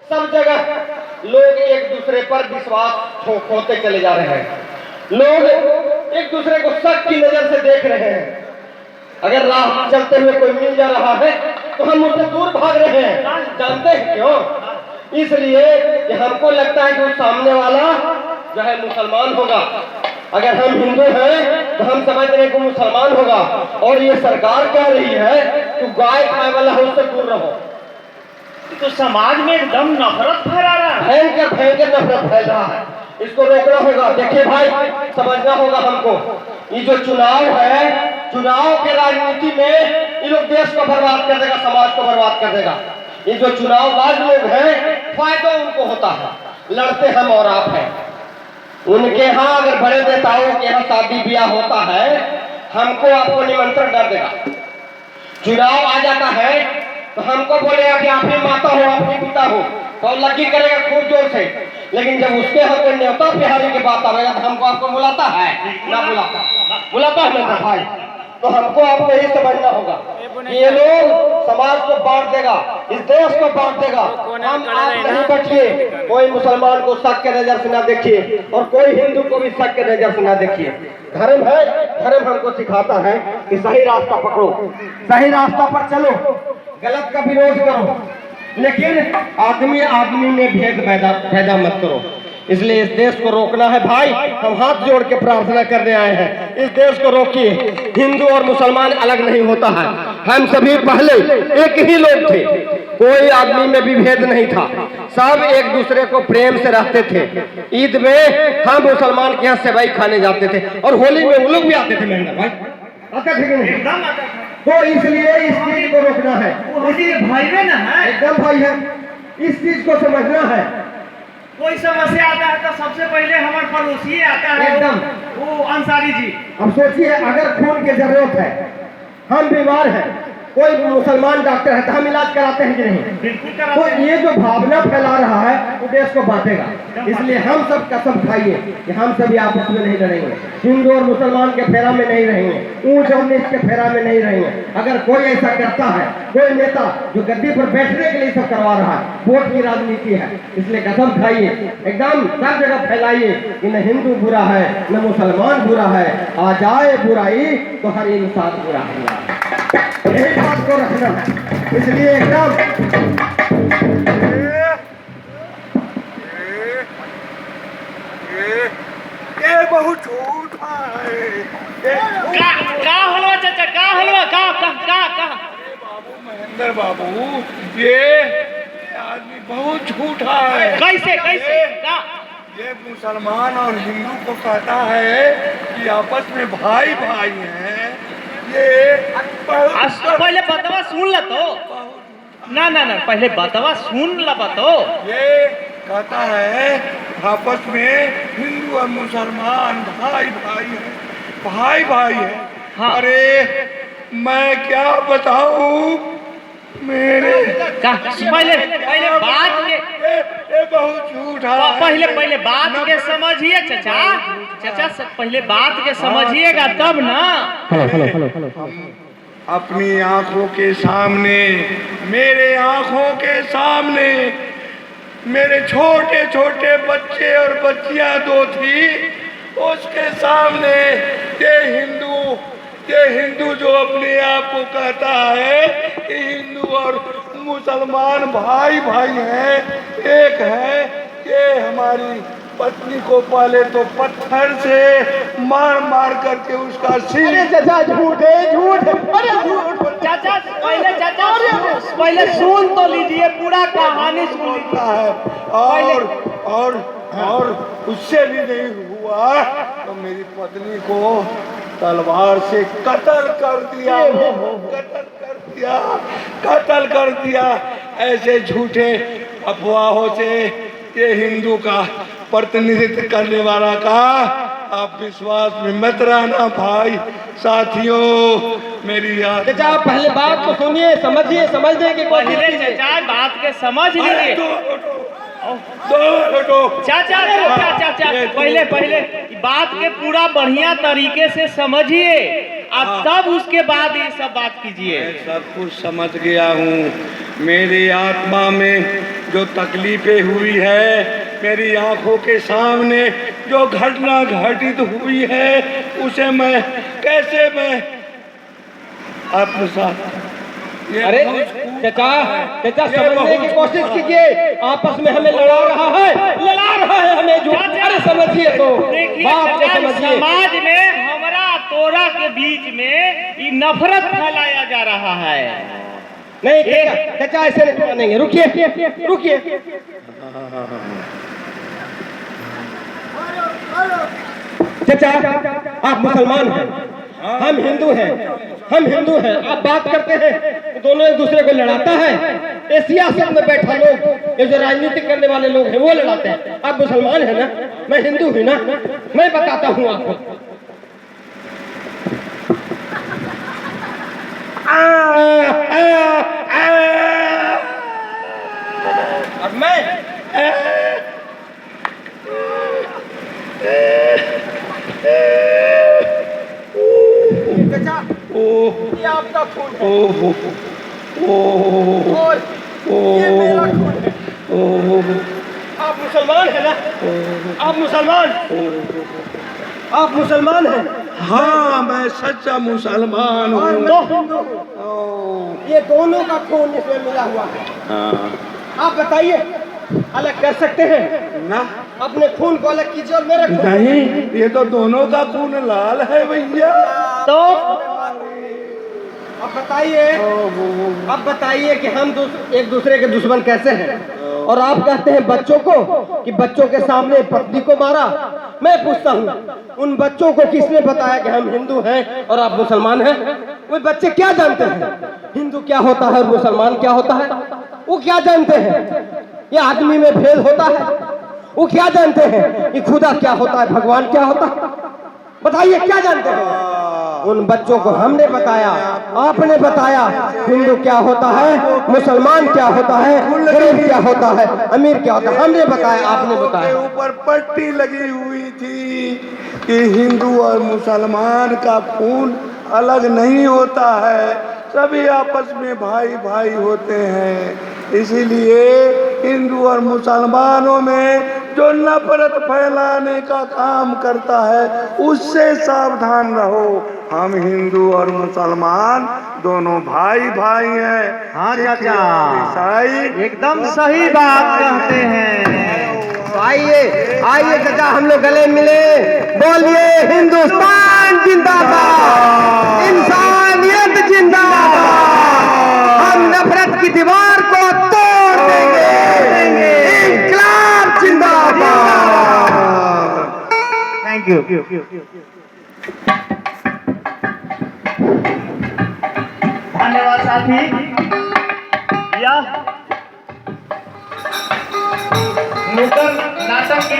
सब जगह लोग एक दूसरे पर विश्वास खोते चले जा रहे हैं। लोग एक दूसरे को शक की नजर से देख रहे हैं। अगर राह चलते हुए कोई मिल जा रहा है तो हम उससे दूर भाग रहे हैं। जानते हैं क्यों? इसलिए कि हमको लगता है कि वो सामने वाला जो है मुसलमान होगा। अगर हम हिंदू हैं तो हम समझ रहे हैं कि मुसलमान होगा, और ये सरकार कह रही है कि गाय खाने वाला है उससे दूर रहो। तो समाज में एकदम नफरत फैला रहा है, भयंकर भयंकर नफरत फैल रहा है। इसको रोकना होगा। देखिए भाई, समझना होगा हमको, ये जो चुनाव है, चुनाव के राजनीति में ये लोग देश को बर्बाद कर देगा, समाज को बर्बाद कर देगा। ये जो चुनावबाज लोग हैं, फायदा उनको होता है। लड़ते हम और आप हैं। उनके यहाँ अगर बड़े नेताओं के यहाँ शादी ब्याह होता है, हमको आपको निमंत्रण कर देगा। चुनाव आ जाता है तो हमको बोलेगा कि आप ही माता हो, आप ही पिता हो, तो लगी करेगा खूब जोर से। लेकिन जब उसके यहाँ कोई न्योता बिहारी की बात आएगा तो हमको आपको बुलाता है ना? बुलाता है ना भाई? तो हमको आपको यही समझना होगा कि ये लोग समाज को बांट देगा, इस देश को बांट देगा। हम आप नहीं बचिए। कोई मुसलमान को शक के नजर से ना देखिए, और कोई हिंदू को भी शक के नजर से ना देखिए। धर्म है, धर्म हमको सिखाता है कि सही रास्ता पकड़ो, सही रास्ता पर चलो, गलत का विरोध करो, लेकिन आदमी आदमी में भेद पैदा मत करो। इसलिए इस देश को रोकना है भाई। हम हाथ जोड़ के प्रार्थना करने आए हैं, इस देश को रोकिए। हिंदू और मुसलमान अलग नहीं होता है। हम सभी पहले एक ही लोग थे, कोई आदमी में भी भेद नहीं था। सब एक दूसरे को प्रेम से रहते थे। ईद में हम मुसलमान के यहाँ सेवई खाने जाते थे, और होली में वो लोग भी आते थे। मेहंगा भाई आते थे कि नहीं? एकदम आता था। तो इसलिए इस चीज को रोकना है। भाई में ना है, एकदम भाई है, इस चीज को समझना है। कोई समस्या आता है तो सबसे पहले हमारे पड़ोसी आता है, एकदम वो अंसारी जी। अब सोचिए, अगर खून की जरूरत है, हम बीमार हैं, कोई मुसलमान डॉक्टर है तो हम इलाज कराते हैं कि नहीं? बिल्कुल तो कराते हैं। ये जो भावना फैला रहा है वो देश को बांटेगा। इसलिए हम सब कसम खाइए कि हम सभी आपस में नहीं लड़ेंगे, हिंदू और मुसलमान के फेरा में नहीं रहेंगे, ऊंच और नीच के फेरा में नहीं रहेंगे। अगर कोई ऐसा करता है, कोई नेता जो गद्दी पर बैठने के लिए सब करवा रहा है, वोट की राजनीति है, इसलिए कसम खाइए, एकदम सब जगह फैलाइए कि न हिंदू बुरा है न मुसलमान बुरा है। आ जाए बुराई तो हर इंसान बुरा है। यही बात को रखना है। इसलिए एकदम ये बहुत झूठा है। का हलवा चाचा, का हलवा, का बाबू महेंद्र बाबू, ये आदमी बहुत झूठा है। कैसे का? ये मुसलमान और हिंदू को कहता है कि आपस में भाई भाई हैं। ये पहले बतवा सुन ला तो। ना पहले बतवा सुन ला तो। ये कहता है आपस में हिंदू और मुसलमान भाई भाई है, भाई भाई है। हाँ। अरे मैं क्या बताऊं, मेरे पहले बात के ये बहुत झूठा है। पहले बात के समझिए चाचा, पहले बात के समझिएगा तब ना। अपनी आंखों के सामने, मेरे आंखों के सामने मेरे छोटे छोटे बच्चे और बच्चियां दो थी, उसके सामने ये हिंदू जो अपने आप को कहता है कि हिंदू और मुसलमान भाई भाई हैं, एक है, ये हमारी पत्नी को पहले तो पत्थर से मार मार करके उसका सिर। चाचा झूठ है, झूठ। अरे झूठ चाचा, पहले सुन तो लीजिए, पूरा कहानी सुन होता है। और उससे भी नहीं हुआ तो मेरी पत्नी को तलवार से कत्ल कर दिया। ऐसे झूठे अफवाहों से ये हिंदू का प्रतिनिधित्व करने वाला का आप विश्वास में मत रहना भाई साथियों। मेरी याद चाचा, पहले बात को सुनिए, समझिए, समझने की कोशिश पहले कीजिए। चाचा बात के समझ लीजिए। चाचा पहले बात के पूरा बढ़िया तरीके से समझिए, अब तब उसके बाद ये सब बात कीजिए। मैं सब कुछ समझ गया हूँ। मेरी आत्मा में जो तकलीफें हुई है, मेरी आंखों के सामने जो घटना घटित हुई है, उसे मैं कैसे आत्मसात। ये अरे बहुत चाचा समझने की कोशिश कीजिए, आपस में हमें लड़ा रहा है हमें जो। अरे समझिए तो, देखिए बात को चाचा, समझिए। समाज में हमरा तोरा के बीच में ये नफरत फैलाया जा रहा है। नहीं चाचा ऐसे नहीं मानेंगे, रुकिए। चाचा आप मुसलमान हैं, हम हिंदू हैं, आप बात करते हैं दोनों एक दूसरे को लड़ाता है। ये सियासत में बैठा लोग, ये जो राजनीति करने वाले लोग हैं वो लड़ाते हैं। आप मुसलमान हैं ना, मैं हिंदू हूँ ना, मैं बताता हूँ आपको। अब मैं चाचा ये आपका खून है और ये मेरा खून है। आप मुसलमान हैं ना, आप मुसलमान हैं। हाँ, मैं सच्चा मुसलमान और हूँ। मैं हिंदू हूँ। ये दोनों का खून इसमें मिला हुआ है। हाँ, आप बताइए, अलग कर सकते हैं? ना अपने खून को अलग कीजिए और मेरा खून। नहीं, ये तो दोनों का खून लाल है भैया। तो अब बताइए कि हम एक दूसरे के दुश्मन कैसे हैं? और आप कहते हैं बच्चों को कि बच्चों के सामने पत्नी को मारा। मैं पूछता हूँ उन बच्चों को किसने बताया कि हम हिंदू हैं और आप मुसलमान हैं? वो बच्चे क्या जानते हैं हिंदू क्या होता है और मुसलमान क्या होता है? वो क्या जानते हैं ये आदमी में भेद होता है? वो क्या जानते हैं कि खुदा क्या होता है, भगवान क्या होता है? बताइए क्या जानते हैं? उन बच्चों को हमने बताया, आपने बताया हिंदू क्या होता है, मुसलमान क्या होता है, गरीब क्या होता है, अमीर क्या होता है, हमने बताया, आपने बताया। ऊपर पट्टी लगी हुई थी कि हिंदू और मुसलमान का खून अलग नहीं होता है, सभी आपस में भाई भाई होते हैं। इसीलिए हिंदू और मुसलमानों में जो नफरत फैलाने का काम करता है उससे सावधान रहो। हम हिंदू और मुसलमान दोनों भाई भाई हैं। हाँ चाचा, ईसाई एकदम सही बात कहते हैं। तो आइए चाचा हम लोग गले मिले, बोलिए हिंदुस्तान जिंदाबाद, इंसानियत जिंदाबाद। हम नफरत की दीवार को तोड़ देंगे, इंकलाब जिंदाबाद। Thank you. धन्यवाद साथी। यह नूतन नाटक की